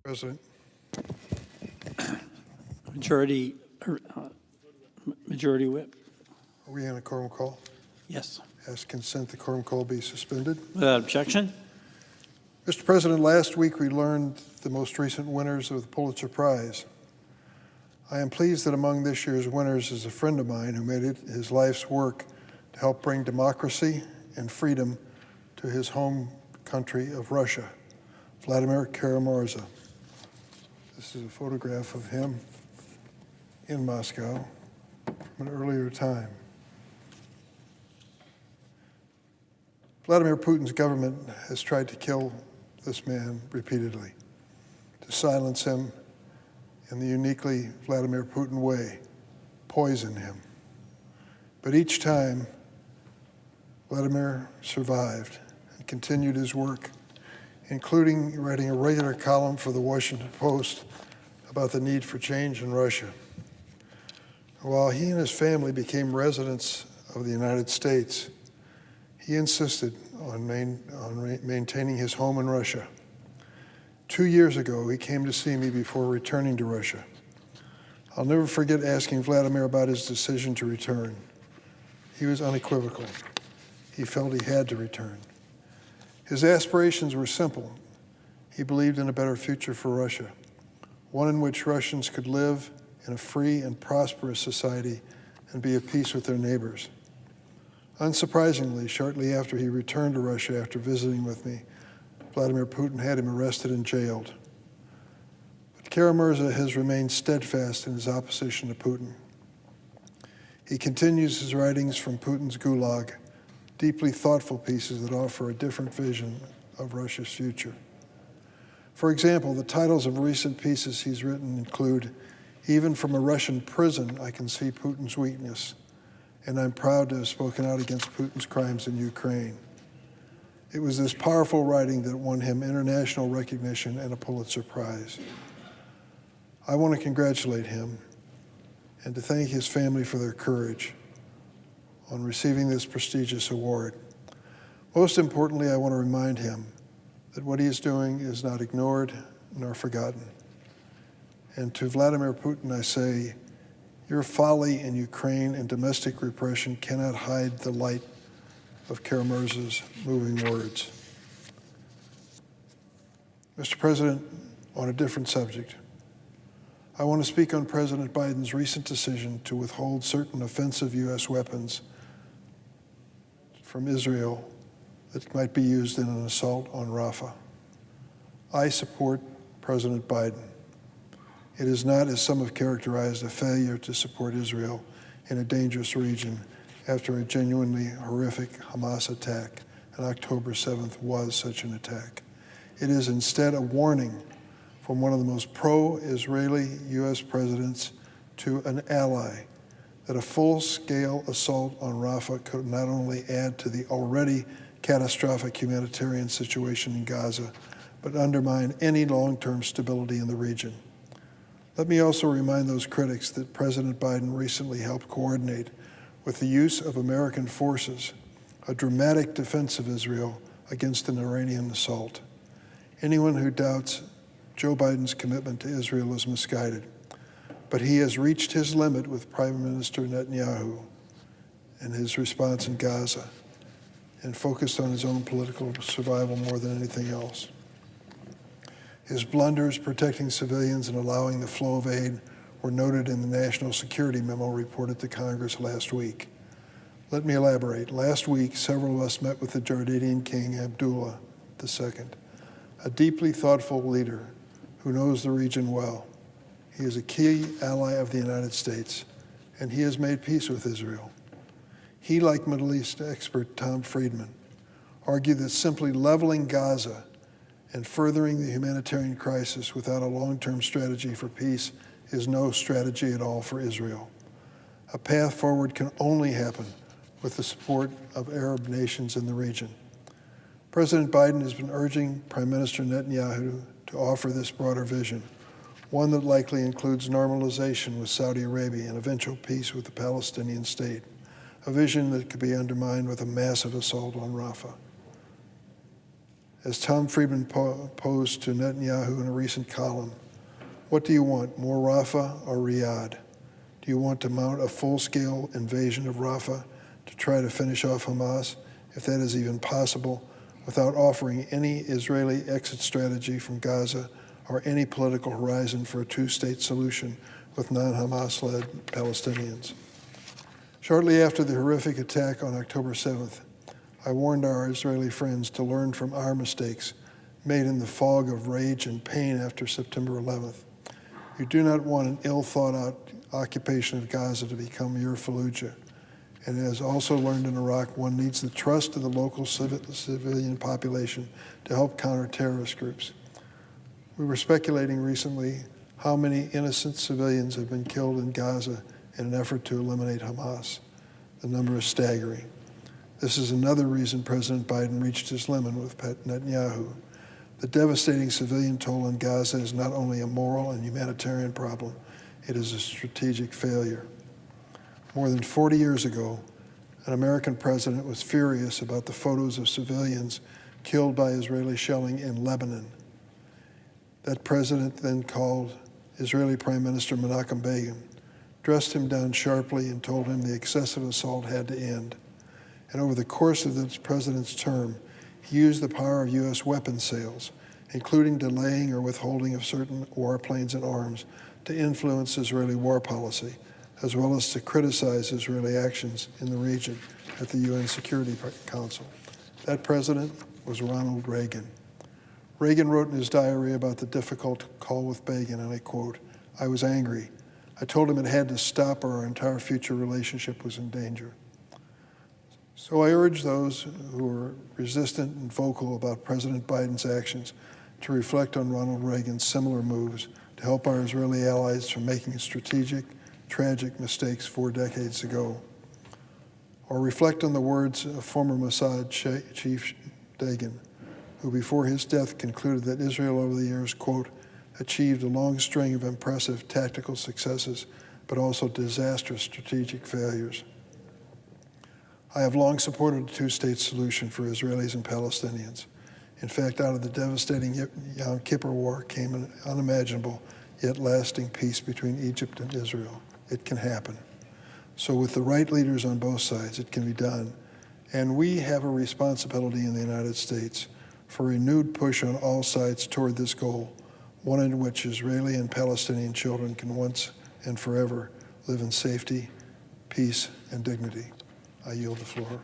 President. Majority Whip. Are we in a quorum call? Yes. Ask consent the quorum call be suspended. Without objection. Mr. President, last week we learned the most recent winners of the Pulitzer Prize. I am pleased that among this year's winners is a friend of mine who made it his life's work to help bring democracy and freedom to his home country of Russia, Vladimir Karamurza. This is a photograph of him in Moscow from an earlier time. Vladimir Putin's government has tried to kill this man repeatedly, to silence him in the uniquely Vladimir Putin way, poison him. But each time, Vladimir survived and continued his work, including writing a regular column for the Washington Post about the need for change in Russia. While he and his family became residents of the United States, he insisted on maintaining his home in Russia. 2 years ago, he came to see me before returning to Russia. I'll never forget asking Vladimir about his decision to return. He was unequivocal. He felt he had to return. His aspirations were simple. He believed in a better future for Russia, one in which Russians could live in a free and prosperous society and be at peace with their neighbors. Unsurprisingly, shortly after he returned to Russia after visiting with me, Vladimir Putin had him arrested and jailed. But Karamurza has remained steadfast in his opposition to Putin. He continues his writings from Putin's gulag, deeply thoughtful pieces that offer a different vision of Russia's future. For example, the titles of recent pieces he's written include, "Even from a Russian prison, I can see Putin's weakness, and I'm proud to have spoken out against Putin's crimes in Ukraine." It was this powerful writing that won him international recognition and a Pulitzer Prize. I want to congratulate him and to thank his family for their courage on receiving this prestigious award. Most importantly, I want to remind him that what he is doing is not ignored nor forgotten. And to Vladimir Putin, I say, your folly in Ukraine and domestic repression cannot hide the light of Karamurza's moving words. Mr. President, on a different subject, I want to speak on President Biden's recent decision to withhold certain offensive U.S. weapons from Israel that might be used in an assault on Rafah. I support President Biden. It is not, as some have characterized, a failure to support Israel in a dangerous region after a genuinely horrific Hamas attack, and October 7th was such an attack. It is instead a warning from one of the most pro-Israeli U.S. presidents to an ally that a full-scale assault on Rafah could not only add to the already catastrophic humanitarian situation in Gaza, but undermine any long-term stability in the region. Let me also remind those critics that President Biden recently helped coordinate with the use of American forces a dramatic defense of Israel against an Iranian assault. Anyone who doubts Joe Biden's commitment to Israel is misguided, but he has reached his limit with Prime Minister Netanyahu and his response in Gaza and focused on his own political survival more than anything else. His blunders protecting civilians and allowing the flow of aid were noted in the National Security Memo reported to Congress last week. Let me elaborate. Last week, several of us met with the Jordanian King Abdullah II, a deeply thoughtful leader who knows the region well. He is a key ally of the United States, and he has made peace with Israel. He, like Middle East expert Tom Friedman, argued that simply leveling Gaza and furthering the humanitarian crisis without a long-term strategy for peace is no strategy at all for Israel. A path forward can only happen with the support of Arab nations in the region. President Biden has been urging Prime Minister Netanyahu to offer this broader vision, one that likely includes normalization with Saudi Arabia and eventual peace with the Palestinian state, a vision that could be undermined with a massive assault on Rafah. As Tom Friedman posed to Netanyahu in a recent column, what do you want, more Rafah or Riyadh? Do you want to mount a full-scale invasion of Rafah to try to finish off Hamas, if that is even possible, without offering any Israeli exit strategy from Gaza or any political horizon for a two-state solution with non-Hamas-led Palestinians? Shortly after the horrific attack on October 7th, I warned our Israeli friends to learn from our mistakes made in the fog of rage and pain after September 11th. You do not want an ill-thought-out occupation of Gaza to become your Fallujah. And as also learned in Iraq, one needs the trust of the local civilian population to help counter terrorist groups. We were speculating recently how many innocent civilians have been killed in Gaza in an effort to eliminate Hamas. The number is staggering. This is another reason President Biden reached his limit with Netanyahu. The devastating civilian toll in Gaza is not only a moral and humanitarian problem, it is a strategic failure. More than 40 years ago, an American president was furious about the photos of civilians killed by Israeli shelling in Lebanon. That president then called Israeli Prime Minister Menachem Begin, dressed him down sharply, and told him the excessive assault had to end. And over the course of this president's term, he used the power of U.S. weapons sales, including delaying or withholding of certain warplanes and arms, to influence Israeli war policy, as well as to criticize Israeli actions in the region at the UN Security Council. That president was Ronald Reagan. Reagan wrote in his diary about the difficult call with Begin, and I quote, "I was angry. I told him it had to stop or our entire future relationship was in danger." So I urge those who are resistant and vocal about President Biden's actions to reflect on Ronald Reagan's similar moves to help our Israeli allies from making strategic, tragic mistakes 4 decades ago. Or reflect on the words of former Mossad Chief Dagan, who before his death concluded that Israel over the years, quote, achieved a long string of impressive tactical successes, but also disastrous strategic failures. I have long supported a two-state solution for Israelis and Palestinians. In fact, out of the devastating Yom Kippur War came an unimaginable yet lasting peace between Egypt and Israel. It can happen. So with the right leaders on both sides, it can be done. And we have a responsibility in the United States for a renewed push on all sides toward this goal, one in which Israeli and Palestinian children can once and forever live in safety, peace, and dignity. I yield the floor.